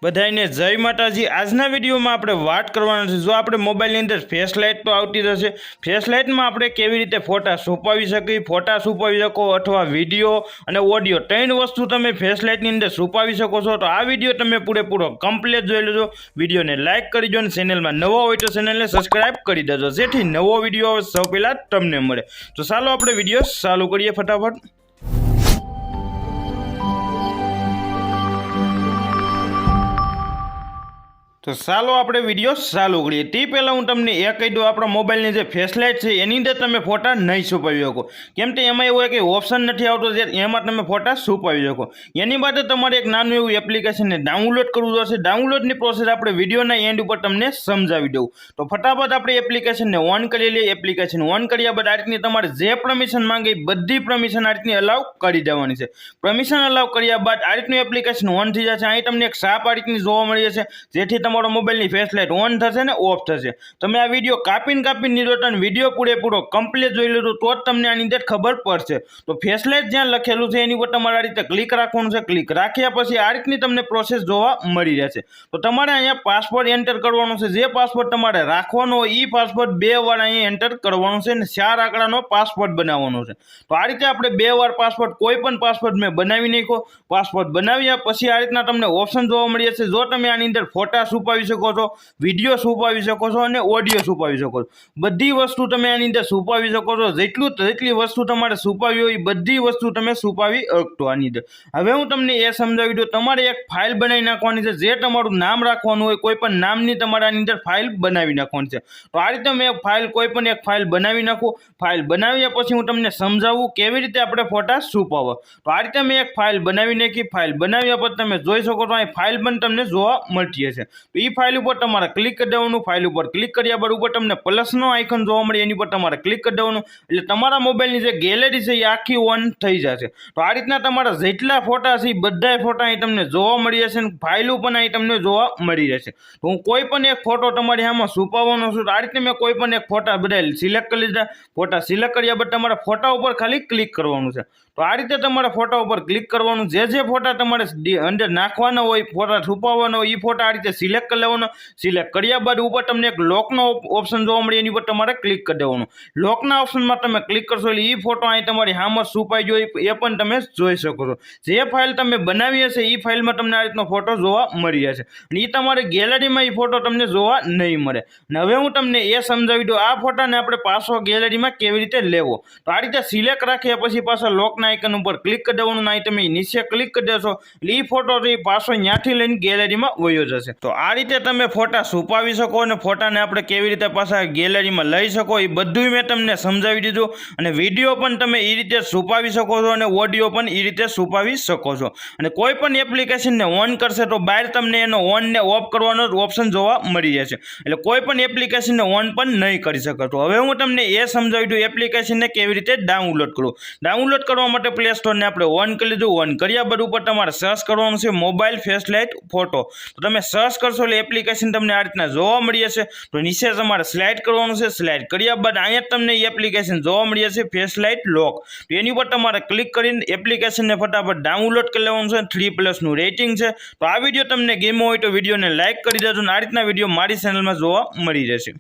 બધાને જય માતાજી। આજના વિડીયોમાં આપણે વાત કરવાના છે, જો આપણે મોબાઈલની અંદર ફેસ લાઇટ તો આવતી રહેશે, ફેસ લાઇટમાં આપણે કેવી રીતે ફોટા છુપાવી શકીએ, ફોટા છુપાવી શકો અથવા વિડીયો અને ઓડિયો ત્રણ વસ્તુ તમે ફેસ લાઇટની અંદર છુપાવી શકો છો। તો આ વિડીયો તમે પૂરેપૂરો કમ્પ્લીટ જોઈ લેજો, વિડીયોને લાઇક કરી દો અને ચેનલમાં નવો હોય તો ચેનલને સબસ્ક્રાઇબ કરી દેજો, જેથી નવો વિડીયો સૌ પહેલાં તમને મળે। તો ચાલો આપણે વિડીયો ચાલુ કરીએ ફટાફટ। તો ચાલો આપણે વિડીયો ચાલુ કરીએ। તે પહેલાં હું તમને એ કહી દઉં, આપણા મોબાઈલની જે ફેસ લાઇટ છે એની અંદર તમે ફોટા નહીં છુપાવી શકો, કેમ કે એમાં એવું કંઈ ઓપ્શન નથી આવતો જે એમાં તમે ફોટા છુપાવી શકો। એની માટે તમારે એક નાનું એવું એપ્લિકેશનને ડાઉનલોડ કરવું જોશે। ડાઉનલોડની પ્રોસેસ આપણે વિડીયોના એન્ડ ઉપર તમને સમજાવી દઉં। તો ફટાફટ આપણે એપ્લિકેશનને ઓન કરી લઈએ। એપ્લિકેશન ઓન કર્યા બાદ આ રીતની તમારે જે પરમિશન માંગે બધી પરમિશન આ રીતની અલાઉ કરી દેવાની છે। પરમિશન અલાઉ કર્યા બાદ આ રીતનું એપ્લિકેશન ઓન થઈ જશે। અહીં તમને એક સાપ આ રીતની જોવા મળી જશે, જેથી તમારો મોબાઈલની ફેસ લાઇટ ઓન થશે ને ઓફ થશે। તમે આ વિડીયો કાપીને નિરોટન વિડીયો પૂરેપૂરો કમ્પ્લીટ જોઈ લેજો, તો જ તમને આની અંદર ખબર પડશે। તો ફેસ લાઇટ જ્યાં લખેલું છે એની ઉપર તમારે આ રીતે ક્લિક રાખવાનું છે। ક્લિક રાખ્યા પછી આ રીતની તમને પ્રોસેસ જોવા મળી રહેશે। તો તમારે અહીંયા પાસવર્ડ એન્ટર કરવાનો છે। જે પાસવર્ડ તમારે રાખવાનો હોય એ પાસવર્ડ 2 વાર અહીંયા એન્ટર કરવાનો છે અને 4 આંકડાનો પાસવર્ડ બનાવવાનો છે। તો આ રીતે આપણે 2 વાર પાસવર્ડ, કોઈ પણ પાસવર્ડ મેં બનાવી નાખ્યો। પાસવર્ડ બનાવ્યા પછી આ રીતના તમને ઓપ્શન જોવા મળી જશે। જો તમે આની અંદર ફોટા છુપાવી શકો છો, વિડીયો છુપાવી શકો છો અને ઓડિયો છુપાવી શકો છો, બધી વસ્તુ તમે આની અંદર છુપાવી શકો છો। જેટલી વસ્તુ તમારે છુપાવી હોય બધી વસ્તુ તમે છુપાવી શકશો આની અંદર। હવે હું તમને એ સમજાવી દઉં, તમારે એક ફાઇલ બનાવી નાખવાની છે, જે તમારું નામ રાખવાનું હોય, કોઈ પણ નામની તમારે આની અંદર ફાઇલ બનાવી નાખવાની છે। તો આ રીતે મેં કોઈ પણ એક ફાઇલ બનાવી નાખું। ફાઇલ બનાવ્યા પછી હું તમને સમજાવું કેવી રીતે આપણે ફોટા છુપાવવા। તો આ રીતે મેં એક ફાઇલ બનાવી નાખી। ફાઇલ બનાવ્યા પછી તમે જોઈ શકો છો અહીં ફાઇલ પણ તમને જોવા મળતી હશે। તો એ ફાઇલ ઉપર તમારે ક્લિક કરી દેવાનું। ફાઇલ ઉપર ક્લિક કર્યા બાદ ઉપર તમને પ્લસનો આઇકન જોવા મળે, એની ઉપર તમારે ક્લિક કરી દેવાનું, એટલે તમારા મોબાઈલની જે ગેલેરી છે એ આખી ઓન થઈ જશે। તો આ રીતના તમારા જેટલા ફોટા છે એ બધા ફોટા અહીં તમને જોવા મળી જશે અને ફાઇલો પણ અહીં તમને જોવા મળી રહેશે। તો હું કોઈ પણ એક ફોટો તમારી આમાં છુપાવવાનો છું। તો આ રીતે મેં કોઈ પણ એક ફોટા બધા સિલેક્ટ કરી લીધા। ફોટા સિલેક્ટ કર્યા બાદ તમારે ફોટા ઉપર ખાલી ક્લિક કરવાનું છે। તો આ રીતે તમારે ફોટા ઉપર ક્લિક કરવાનું, જે ફોટા તમારે અંદર નાખવાના હોય, ફોટા છુપાવવાના હોય એ ફોટા આ રીતે સિલેક્ટ કરી લેવાનો। સિલેક્ટ કર્યા બાદ ઉપર તમને એક લોકનો ઓપ્શન જોવા મળે, એની પર તમારે ક્લિક કરી દેવાનું। લોકના ઓપ્શનમાં તમે ક્લિક કરશો એટલે એ ફોટો અહીં તમારી સામે છુપાઈ ગયો એ પણ તમે જોઈ શકો છો। જે ફાઇલ તમે બનાવી હશે એ ફાઇલમાં તમને આ રીતનો ફોટો જોવા મળી જશે અને એ તમારી ગેલેરીમાં એ ફોટો તમને જોવા નહીં મળે। અને હવે હું તમને એ સમજાવી દઉં આ ફોટાને આપણે પાછો ગેલેરીમાં કેવી રીતે લેવો। તો આ રીતે સિલેક્ટ રાખ્યા પછી પાછા લોકના આઇકન ઉપર ક્લિક કરી દેવાનું, અહીં તમે નીચે ક્લિક કરી દેશો એટલે એ ફોટો પાછો ત્યાંથી લઈને ગેલેરીમાં વયો જશે। તો આ રીતે તમે ફોટા છુપાવી શકો અને ફોટાને આપણે કેવી રીતે પાછા ગેલેરીમાં લઈ શકો એ બધું મેં તમને સમજાવી દીધું। અને વિડીયો પણ તમે એ રીતે છુપાવી શકો છો અને ઓડિયો પણ એ રીતે છુપાવી શકો છો। અને કોઈ પણ એપ્લિકેશનને ઓન કરશે તો બહાર તમને એનો ઓન ને ઓફ કરવાનો ઓપ્શન જોવા મળી જશે, એટલે કોઈ પણ એપ્લિકેશનને ઓન પણ નહીં કરી શકો। તો હવે હું તમને એ સમજાવી દઉં એપ્લિકેશનને કેવી રીતે ડાઉનલોડ કરવું। ડાઉનલોડ કરવા માટે પ્લે સ્ટોરને આપણે ઓન કરી લીધું। ઓન કર્યા બાદ ઉપર તમારે સર્ચ કરવાનું છે મોબાઈલ ફેસ લાઇટ ફોટો। તો તમે સર્ચ કરશો એટલે એપ્લિકેશન તમને આ રીતના જોવા મળી જશે। તો નીચે તમારે સ્લાઇડ કરવાનું છે। સ્લાઇડ કર્યા બાદ અહીંયા તમને એપ્લિકેશન જોવા મળી જશે ફેસ લાઇટ લોક। તો એની ઉપર તમારે ક્લિક કરીને એપ્લિકેશનને ફટાફટ ડાઉનલોડ કરી લેવાનું છે। 3+ રેટિંગ છે। તો આ વિડીયો તમને ગમ્યો હોય તો વિડીયોને લાઇક કરી દેજો અને આ રીતના વિડીયો મારી ચેનલમાં જોવા મળી રહેશે।